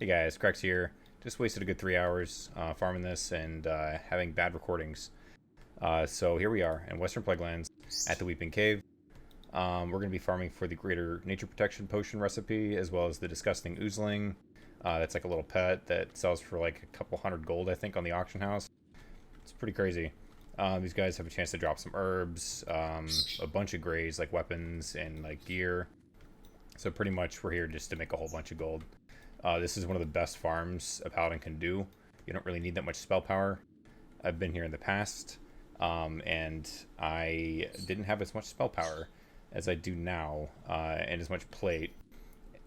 Hey guys, Crex here. Just wasted a good 3 hours farming this and having bad recordings. So here we are in Western Plaguelands at the Weeping Cave. We're going to be farming for the Greater Nature Protection Potion recipe, as well as the Disgusting Oozling. That's like a little pet that sells for like a couple hundred gold, I think, on the auction house. It's pretty crazy. These guys have a chance to drop some herbs, a bunch of grays like weapons and like gear. So pretty much we're here just to make a whole bunch of gold. This is one of the best farms a paladin can do. You don't really need that much spell power. I've been here in the past, and I didn't have as much spell power as I do now, and as much plate,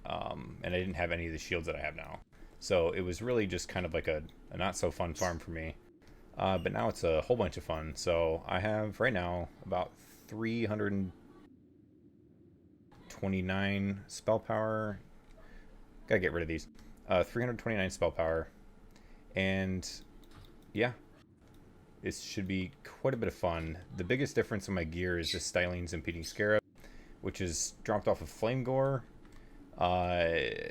and I didn't have any of the shields that I have now. So it was really just kind of like a not so fun farm for me. But now it's a whole bunch of fun. So I have right now about 329 spell power. Gotta get rid of these. 329 spell power. And yeah, it should be quite a bit of fun. The biggest difference in my gear is this Stylene's Impeding Scarab, which is dropped off of Flame Gore.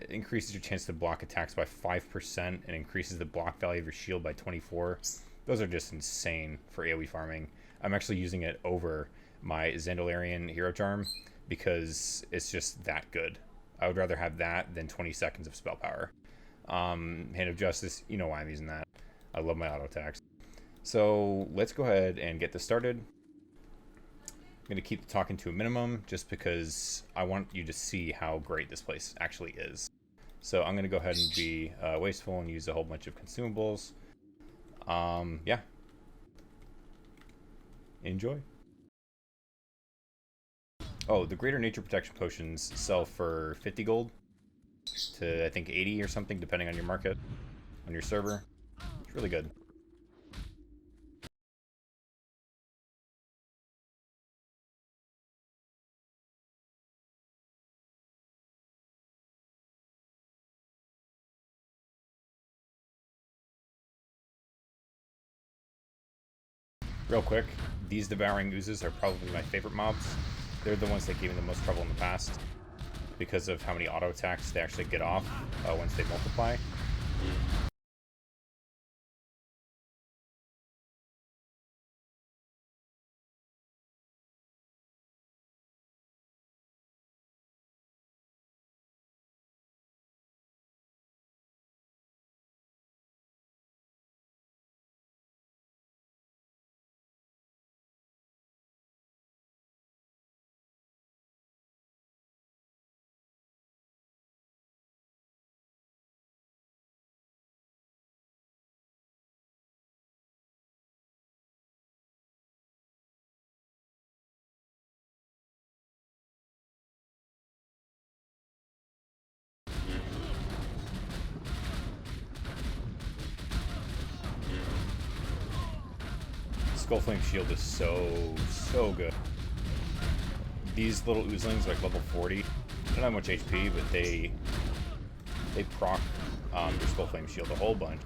Increases your chance to block attacks by 5% and increases the block value of your shield by 24. Those are just insane for AoE farming. I'm actually using it over my Zandalarian Hero Charm because it's just that good. I would rather have that than 20 seconds of spell power. Hand of Justice, you know why I'm using that. I love my auto attacks. So let's go ahead and get this started. I'm going to keep the talking to a minimum just because I want you to see how great this place actually is. So I'm going to go ahead and be wasteful and use a whole bunch of consumables. Yeah. Enjoy. Oh, the Greater Nature Protection Potions sell for 50 gold to, I think, 80 or something, depending on your market, on your server. It's really good. Real quick, these Devouring Oozes are probably my favorite mobs. They're the ones that gave me the most trouble in the past because of how many auto attacks they actually get off once they multiply. Skullflame Shield is so good. These little Oozlings are like level 40. They don't have much HP, but they proc your Skullflame Shield a whole bunch.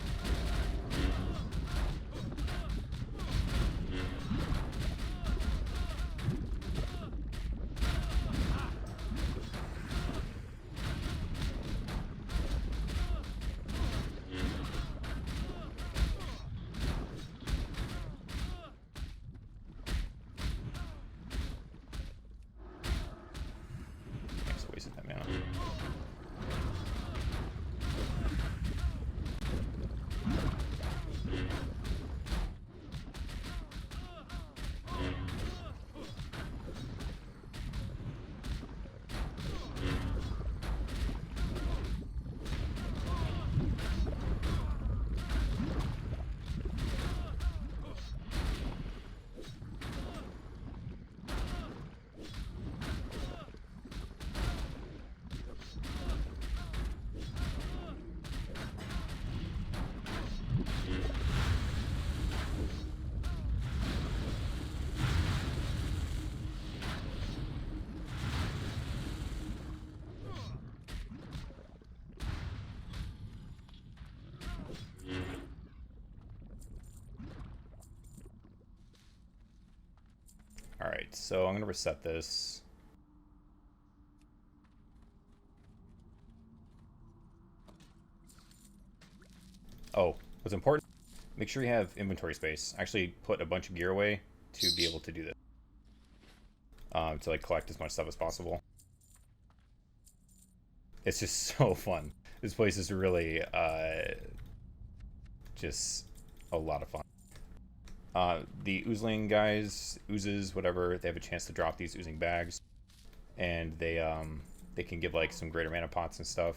Thanks, wasted that mana. Alright, so I'm going to reset this. Oh, what's important? Make sure you have inventory space. Actually, put a bunch of gear away to be able to do this. To like collect as much stuff as possible. It's just so fun. This place is really just a lot of fun. The oozling guys, oozes, whatever, they have a chance to drop these oozing bags, and they can give like some greater mana pots and stuff.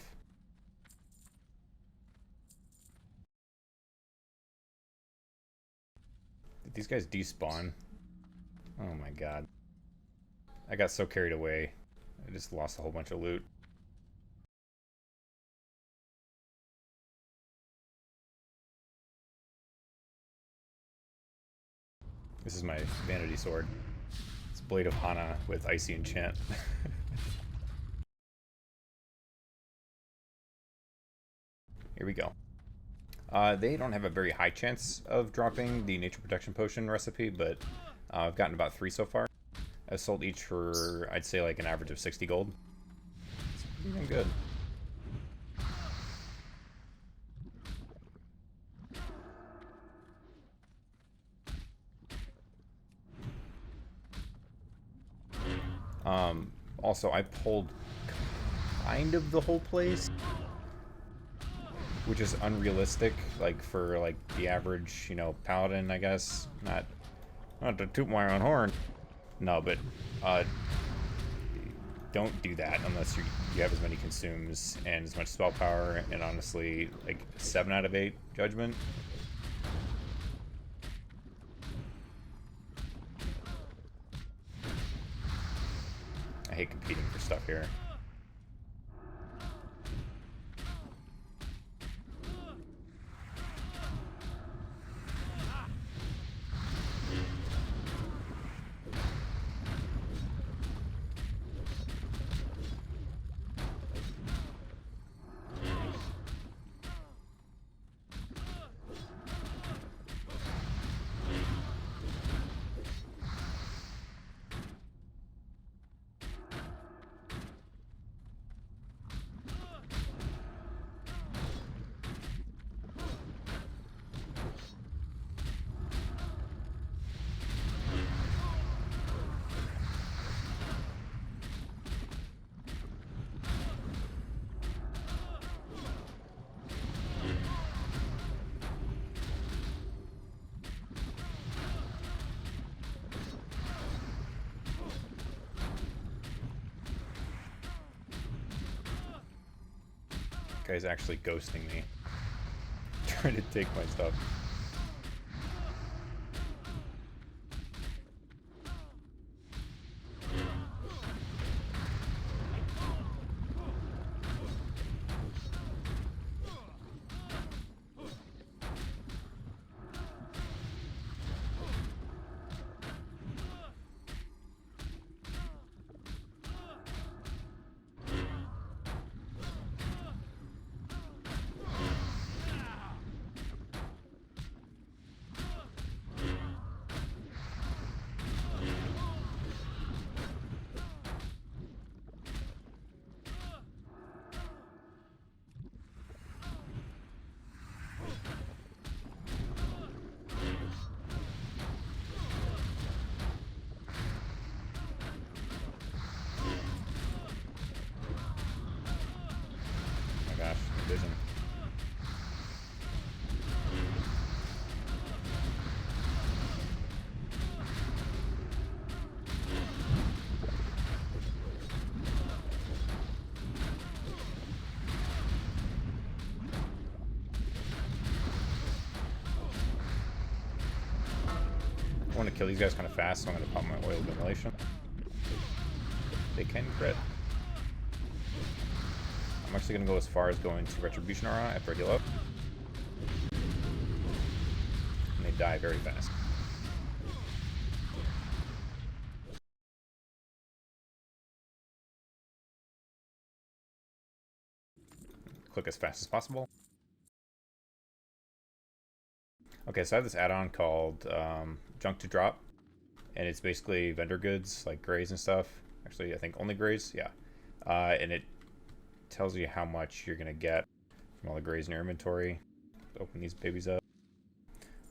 Did these guys despawn? Oh my god. I got so carried away. I just lost a whole bunch of loot. This is my vanity sword. It's Blade of Hana with Icy Enchant. Here we go. They don't have a very high chance of dropping the Nature Protection Potion recipe, but I've gotten about 3 so far. I've sold each for, I'd say, like an average of 60 gold. It's pretty damn good. Also, I pulled kind of the whole place, which is unrealistic, like for like the average, you know, paladin, I guess. Not to toot my own horn. No, but don't do that unless you have as many consumes and as much spell power, and honestly, like 7 out of 8 judgment. I hate competing for stuff here. Guy's actually ghosting me. Trying to take my stuff. Vision. I want to kill these guys kind of fast, so I'm going to pop my oil ventilation. They can crit. I'm actually going to go as far as going to Retribution Aura after I heal up. And they die very fast. Click as fast as possible. Okay, so I have this add-on called Junk to Drop. And it's basically vendor goods, like grays and stuff. Actually, I think only grays, yeah. And it tells you how much you're going to get from all the grays in your inventory. open these babies up.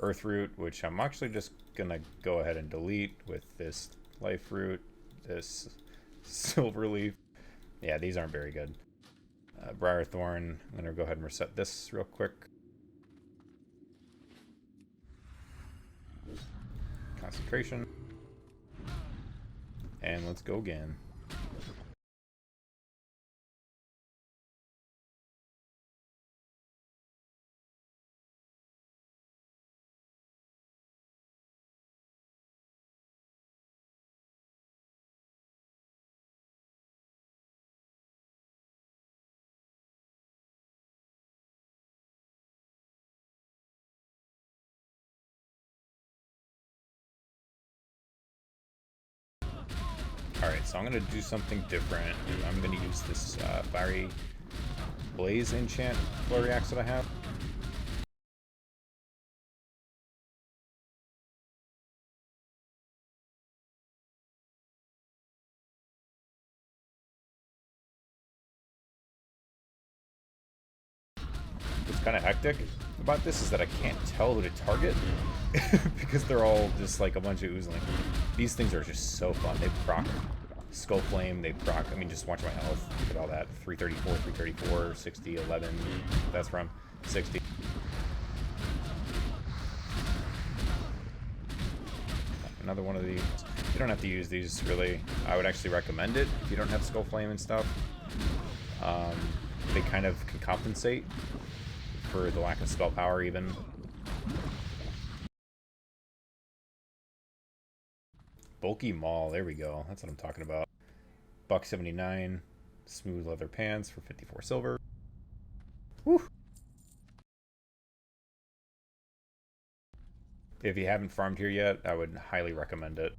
Earth root, which I'm actually just gonna go ahead and delete with this life root, this silver leaf. Yeah, these aren't very good. Briar thorn. I'm gonna go ahead and reset this real quick. Concentration. And let's go again. Alright, so I'm going to do something different. I'm going to use this Fiery Blaze enchant flurry axe that I have. What's kind of hectic about this is that I can't tell who to target because they're all just like a bunch of oozling. These things are just so fun. They proc Skull Flame, they proc. I mean, just watch my health. Look at all that. 334, 334, 60, 11. That's from 60. Another one of these. You don't have to use these really. I would actually recommend it if you don't have Skull Flame and stuff. They kind of can compensate for the lack of spell power even. Bulky Maul, there we go. That's what I'm talking about. $1.79. Smooth leather pants for 54 silver. Whew. If you haven't farmed here yet, I would highly recommend it.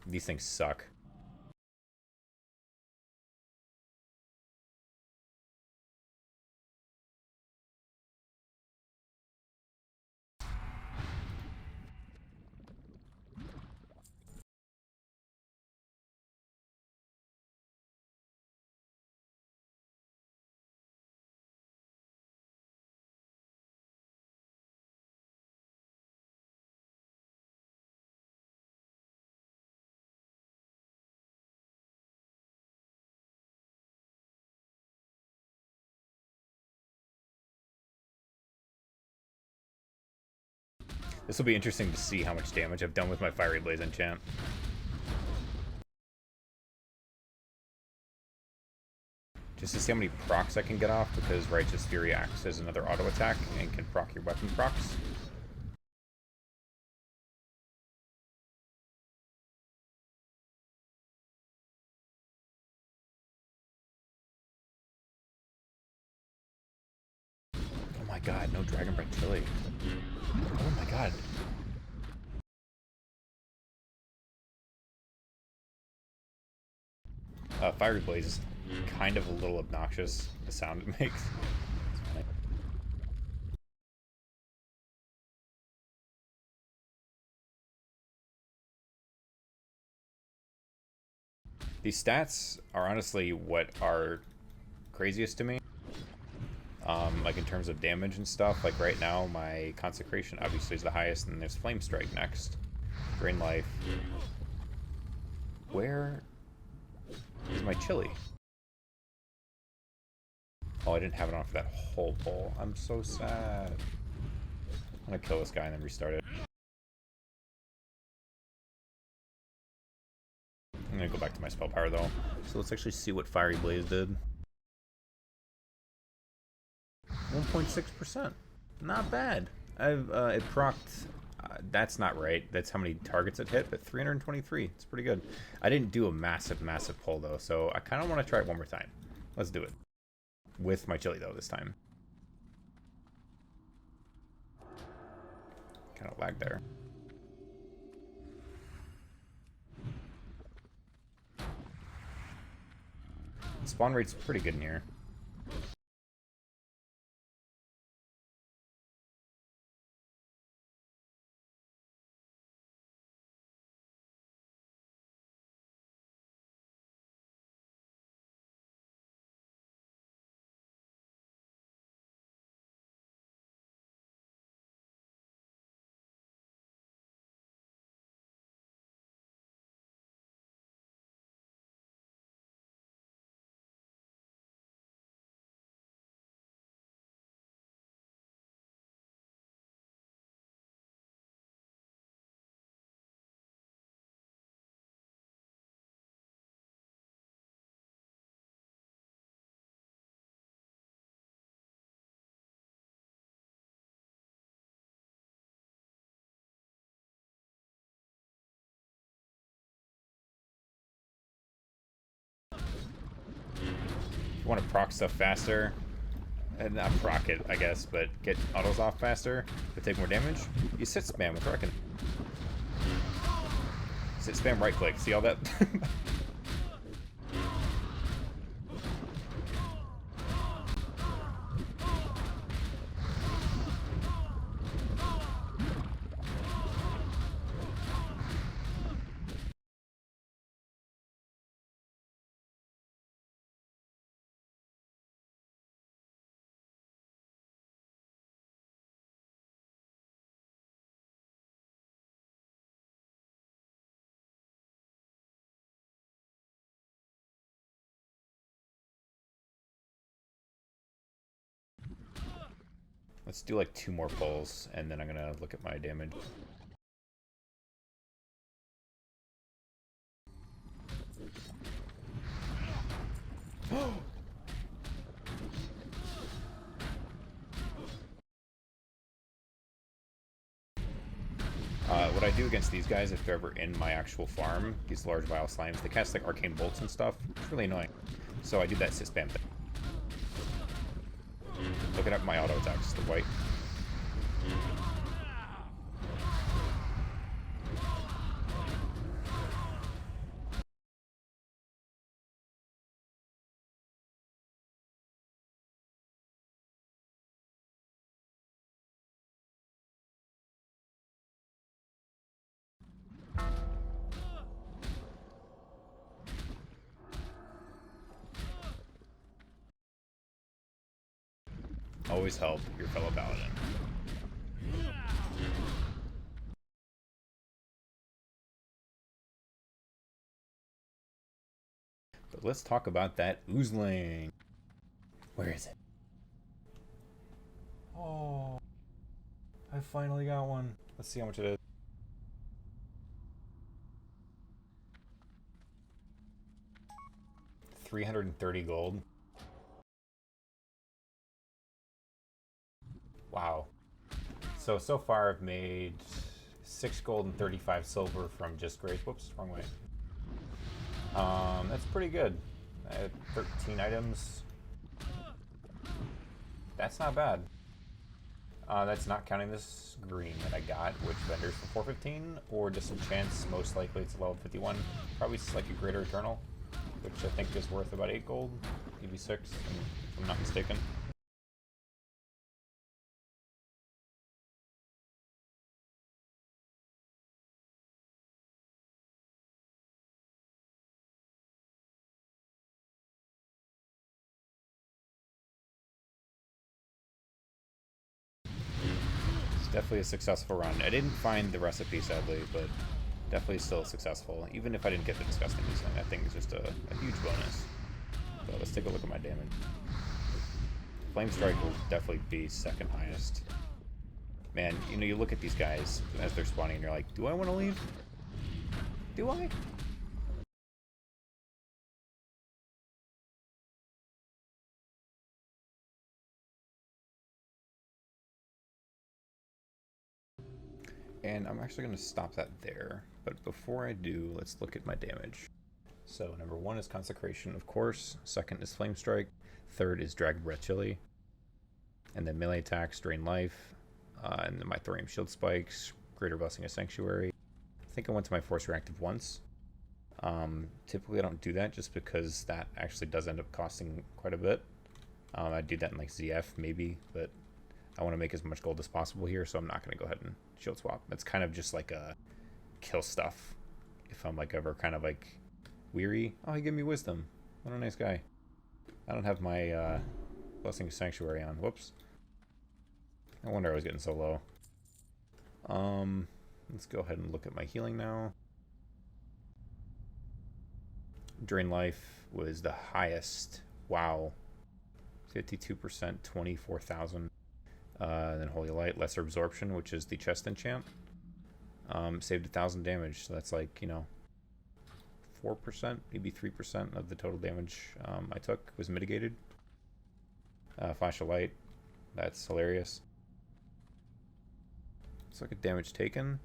These things suck. This will be interesting to see how much damage I've done with my Fiery Blaze enchant. Just to see how many procs I can get off, because Righteous Fury acts as another auto attack and can proc your weapon procs. Oh my god, no Dragon Breath Chili. Oh my god. Fiery Blaze is kind of a little obnoxious, the sound it makes. These stats are honestly what are craziest to me. Like in terms of damage and stuff. Like right now, my Consecration obviously is the highest, and there's Flame Strike next. Drain Life. Where is my chili? Oh, I didn't have it on for that whole bowl. I'm so sad. I'm gonna kill this guy and then restart it. I'm gonna go back to my spell power though. So let's actually see what Fiery Blaze did. 1.6%. Not bad. It procced. That's not right. That's how many targets it hit, but 323. It's pretty good. I didn't do a massive pull though, so I kind of want to try it one more time. Let's do it. With my chili though this time. Kind of lagged there. Spawn rate's pretty good in here. You want to proc stuff faster. And not proc it, I guess, but get autos off faster, but take more damage. You sit spam with Reckon. Sit spam right click. See all that? Let's do like 2 more pulls, and then I'm gonna look at my damage. What I do against these guys, if they're ever in my actual farm, these large vile slimes, they cast like arcane bolts and stuff. It's really annoying. So I do that sit spam thing. Looking at my auto attacks, the white. Always help your fellow Paladin. But let's talk about that oozling. Where is it? Oh, I finally got one. Let's see how much it is. $330 gold. Wow. So far I've made 6 gold and 35 silver from just grace. Whoops, wrong way. That's pretty good. I had 13 items. That's not bad. That's not counting this green that I got, which vendors for 415, or disenchants. Most likely it's level 51. Probably like a Greater Eternal, which I think is worth about 8 gold, maybe 6, if I'm not mistaken. Definitely a successful run. I didn't find the recipe, sadly, but definitely still successful. Even if I didn't get the disgusting design, that thing is just a huge bonus. So let's take a look at my damage. Flame Strike will definitely be second highest. Man, you know, you look at these guys as they're spawning and you're like, do I want to leave? Do I? And I'm actually going to stop that there. But before I do, let's look at my damage. So number 1 is Consecration, of course. Second is Flame Strike. Third is Dragon Breath Chili. And then melee attacks, Drain Life. And then my Thorium Shield Spikes, Greater Blessing of Sanctuary. I think I went to my Force Reactive once. Typically I don't do that just because that actually does end up costing quite a bit. I do that in like ZF maybe, but I want to make as much gold as possible here, so I'm not going to go ahead and shield swap. It's kind of just like a kill stuff. If I'm like ever kind of like weary, oh, he gave me wisdom. What a nice guy. I don't have my Blessing of Sanctuary on. Whoops. No wonder I was getting so low. Let's go ahead and look at my healing now. Drain Life was the highest. Wow. 52%, 24,000. Then Holy Light, Lesser Absorption, which is the chest enchant. Saved 1,000 damage, so that's like, you know, 4%, maybe 3% of the total damage I took was mitigated. Flash of Light, that's hilarious. Let's look at damage taken.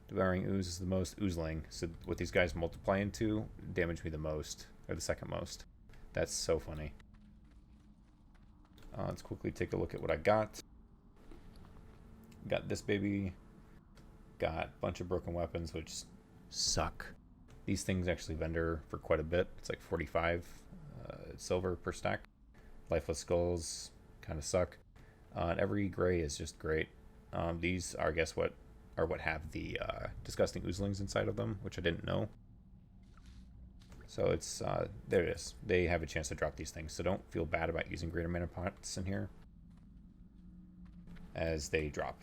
Devouring Ooze is the most oozling, so what these guys multiply into damage me the most, or the second most. That's so funny. Let's quickly take a look at what I got. Got this baby. Got a bunch of broken weapons, which suck. These things actually vendor for quite a bit. It's like 45 silver per stack. Lifeless skulls kind of suck. And every gray is just great. These are, guess what, are what have the disgusting oozlings inside of them, which I didn't know. So it's, there it is. They have a chance to drop these things, so don't feel bad about using greater mana pots in here as they drop,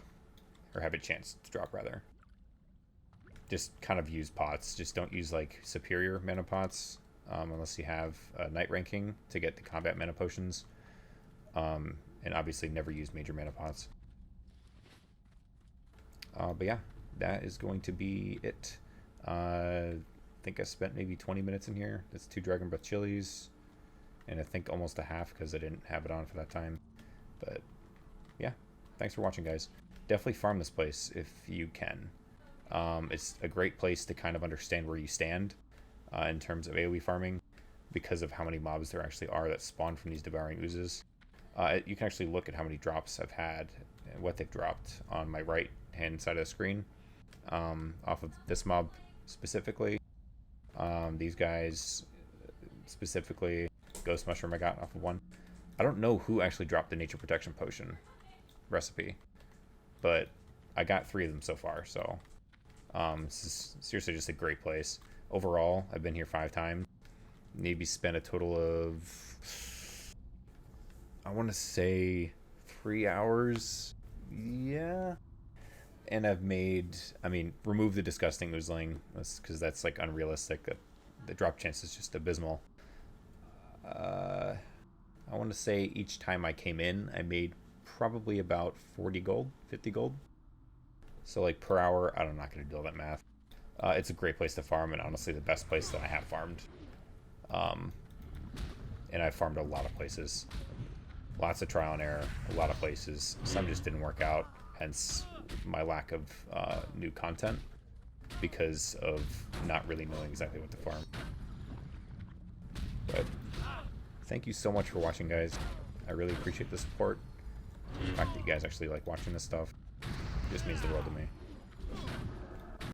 or have a chance to drop rather. Just kind of use pots, just don't use like superior mana pots unless you have night ranking to get the combat mana potions, and obviously never use major mana pots. But yeah, that is going to be it. I think I spent maybe 20 minutes in here. That's 2 Dragon Breath chilies, and I think almost a half because I didn't have it on for that time. But yeah, thanks for watching, guys. Definitely farm this place if you can. It's a great place to kind of understand where you stand in terms of AoE farming, because of how many mobs there actually are that spawn from these devouring oozes. You can actually look at how many drops I've had and what they've dropped on my right hand side of the screen, off of this mob specifically. These guys specifically, Ghost Mushroom I got off of one. I don't know who actually dropped the Nature Protection Potion recipe, but I got 3 of them so far, so this is seriously just a great place. Overall, I've been here 5 times. Maybe spent a total of, I want to say 3 hours. Yeah. And I've made, I mean, remove the disgusting oozling, because that's like unrealistic. The drop chance is just abysmal. I want to say each time I came in, I made probably about 40 gold, 50 gold. So like per hour, I'm not going to do all that math. It's a great place to farm, and honestly the best place that I have farmed. And I've farmed a lot of places. Lots of trial and error, a lot of places. Some just didn't work out, hence my lack of new content, because of not really knowing exactly what to farm. But thank you so much for watching, guys. I really appreciate the support. The fact that you guys actually like watching this stuff just means the world to me.